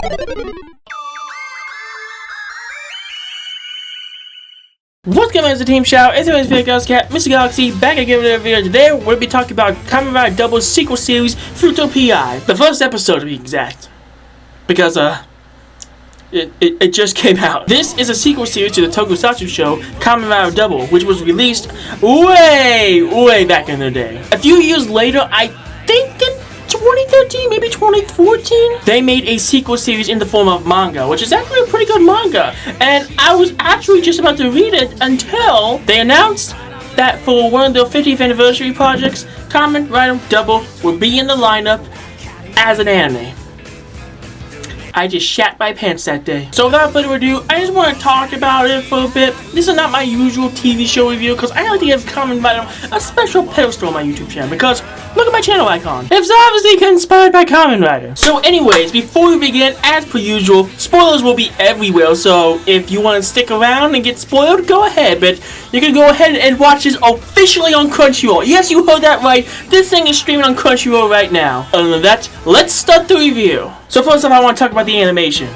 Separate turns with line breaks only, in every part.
What's going on, it's the Team Shout. It's always Video Girls Cat, Mr. Galaxy, back again with another video. Today, we're going to be talking about Kamen Rider Double's sequel series, Futo PI. The first episode, to be exact. Because, it just came out. This is a sequel series to the Tokusatsu show, Kamen Rider Double, which was released way back in the day. A few years later, I think in 2013, maybe 2014, they made a sequel series in the form of manga, which is actually a pretty good manga. And I was actually just about to read it until they announced that for one of their 50th anniversary projects, Kamen Rider Double will be in the lineup as an anime. I just shat my pants that day. So without further ado, I just want to talk about it for a bit. This is not my usual TV show review because I like to give Kamen Rider a special pedestal on my YouTube channel because look at my channel icon. It's obviously inspired by Kamen Rider. So anyways, before we begin, as per usual, spoilers will be everywhere. So if you want to stick around and get spoiled, go ahead. But you can go ahead and watch this officially on Crunchyroll. Yes, you heard that right. This thing is streaming on Crunchyroll right now. Other than that, let's start the review. So first off, I want to talk about the animation.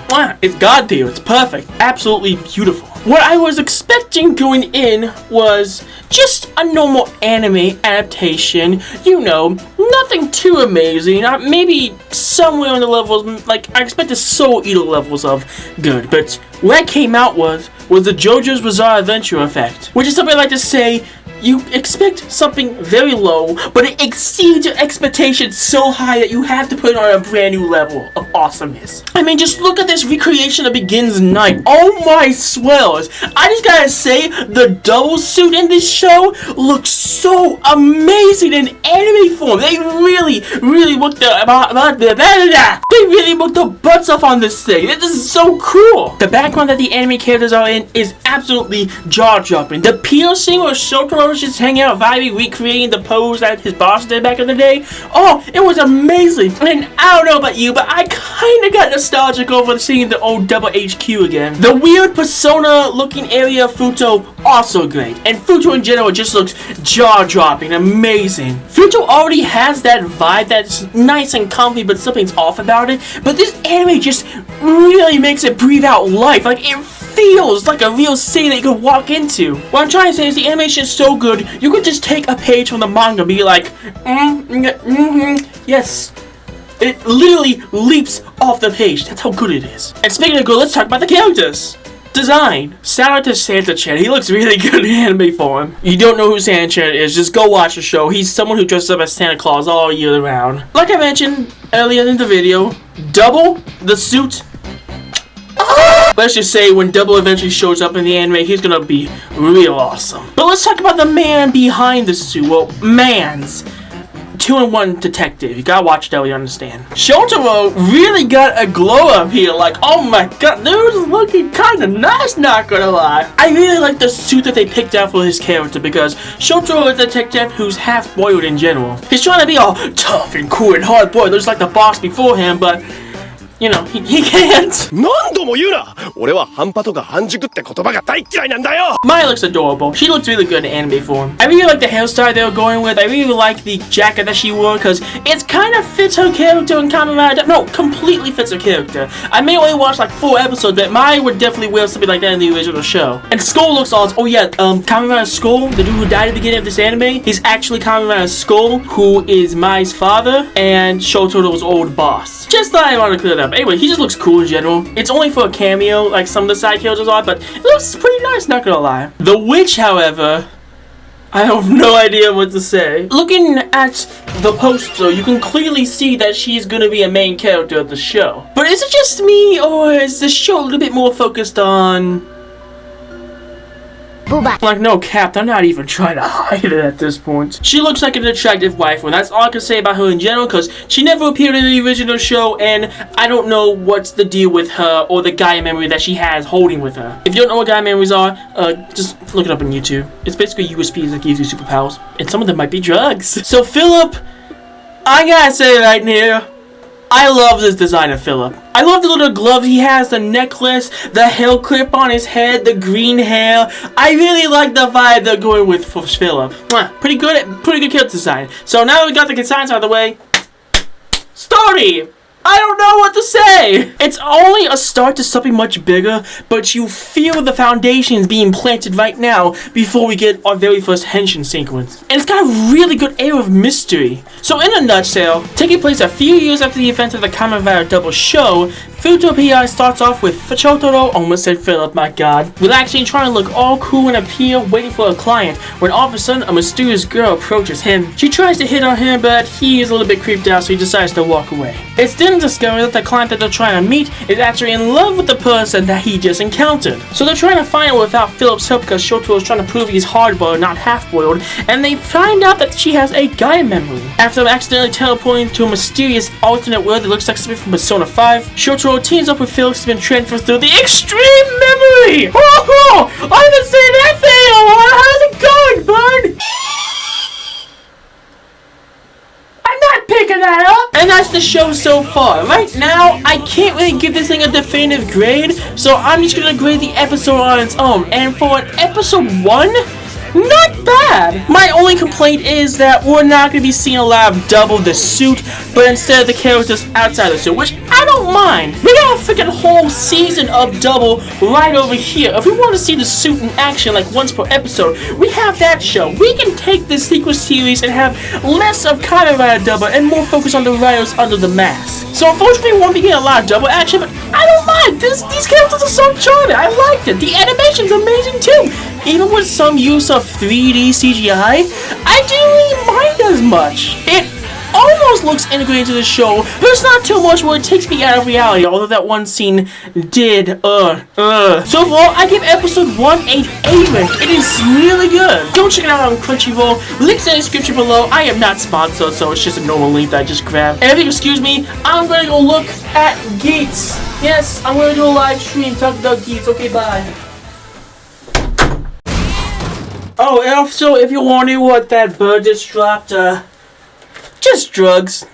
It's god tier. It's perfect. Absolutely beautiful. What I was expecting going in was just a normal anime adaptation. You know, nothing too amazing. Maybe somewhere on the levels, like I expected Soul Eater levels of good. But what came out was the JoJo's Bizarre Adventure effect, which is something I like to say. You expect something very low, but it exceeds your expectations so high that you have to put it on a brand new level of awesomeness. I mean, just look at this recreation of Begins Night. Oh my swells. I just gotta say, the double suit in this show looks so amazing in anime form. They really worked their butts off on this thing. This is so cool. The background that the anime characters are in is absolutely jaw-dropping. The piercing or Shotaro was just hanging out vibing, recreating the pose that his boss did back in the day. Oh, it was amazing. And I don't know about you, but I kinda got nostalgic over seeing the old Double HQ again. The weird persona looking area of Futo, also great. And Futo in general just looks jaw-dropping, amazing. Futo already has that vibe that's nice and comfy, but something's off about it. But this anime just really makes it breathe out life. Like, it feels like a real scene that you could walk into. What I'm trying to say is the animation is so good, you could just take a page from the manga and be like, yes. It literally leaps off the page. That's how good it is. And speaking of good, let's talk about the characters. Design. Shout out to Santa-chan. He looks really good in anime form. You don't know who Santa-chan is, just go watch the show. He's someone who dresses up as Santa Claus all year round. Like I mentioned earlier in the video, Double, the suit, let's just say when Double eventually shows up in the anime, he's gonna be real awesome. But let's talk about the man behind the suit. Well, man's 2-in-1 detective. You gotta watch Double, you understand. Shotaro really got a glow up here. Like, oh my god, dude's looking kinda nice, not gonna lie. I really like the suit that they picked out for his character because Shotaro is a detective who's half-boiled in general. He's trying to be all tough and cool and hard-boiled, looks like the boss before him, but you know, he can't. Maya looks adorable. She looks really good in anime form. I really like the hairstyle they were going with. I really like the jacket that she wore because it kind of fits her character in Kamen Rider. No, completely fits her character. I may only watch like 4 episodes, but Maya would definitely wear something like that in the original show. And Skull looks awesome. Oh yeah, Kamen Rider Skull, the dude who died at the beginning of this anime, he's actually Kamen Rider Skull, who is Mai's father and Shotaro's old boss. Just thought I wanted to clear that up. Anyway, he just looks cool in general. It's only for a cameo, like some of the side characters are, but it looks pretty nice, not gonna lie. The witch, however, I have no idea what to say. Looking at the poster, you can clearly see that she's gonna be a main character of the show. But is it just me, or is the show a little bit more focused on... Like, no cap, they're not even trying to hide it at this point. She looks like an attractive wife, and that's all I can say about her in general, because she never appeared in the original show, and I don't know what's the deal with her, or the Gaia memory that she has holding with her. If you don't know what Gaia memories are, just look it up on YouTube. It's basically USBs that gives you superpowers, and some of them might be drugs. So Philip, I gotta say right here, I love this design of Philip. I love the little gloves he has, the necklace, the hair clip on his head, the green hair. I really like the vibe they're going with for Philip. Pretty good character design. So now that we got the designs out of the way, story! I don't know what to say! It's only a start to something much bigger, but you feel the foundations being planted right now before we get our very first henshin sequence. And it's got a really good air of mystery. So in a nutshell, taking place a few years after the events of the Kamen Rider Double show, Futo PI starts off with Chotaro, almost said Philip, my god, relaxing, trying to look all cool and appear, waiting for a client, when all of a sudden a mysterious girl approaches him. She tries to hit on him, but he is a little bit creeped out, so he decides to walk away. It's then discovered that the client that they're trying to meet is actually in love with the person that he just encountered. So they're trying to find her without Philip's help because Shotaro is trying to prove he's hard-boiled, not half-boiled, and they find out that she has a Gaia memory. After accidentally teleporting to a mysterious alternate world that looks like something from Persona 5, Shotaro teams up with Philip to be transferred through the extreme memory! Oh, I haven't seen that thing in a while! How's it going, bud? I'm not picking that up! And that's the show so far. Right now, I can't really give this thing a definitive grade, so I'm just gonna grade the episode on its own. And for an episode 1, not bad! My only complaint is that we're not going to be seeing a lot of Double the suit, but instead the characters outside the suit, which I don't mind. We got a freaking whole season of Double right over here. If we want to see the suit in action like once per episode, we have that show. We can take this sequel series and have less of Kamen Rider Double and more focus on the riders under the mask. So unfortunately we won't be getting a lot of Double action, but I don't mind. These characters are so charming. I liked it. The animation's amazing too. Even with some use of 3D CGI, I didn't really mind as much. It almost looks integrated into the show, but it's not too much where it takes me out of reality, although that one scene did, So overall, I give episode 1 an A rank. It is really good. Go check it out on Crunchyroll. Links in the description below. I am not sponsored, so it's just a normal link that I just grabbed. And if you excuse me, I'm gonna go look at Geats. Yes, I'm gonna do a live stream talking about Geats. Okay, bye. Oh, and also, if you wondering what that bird just dropped, just drugs.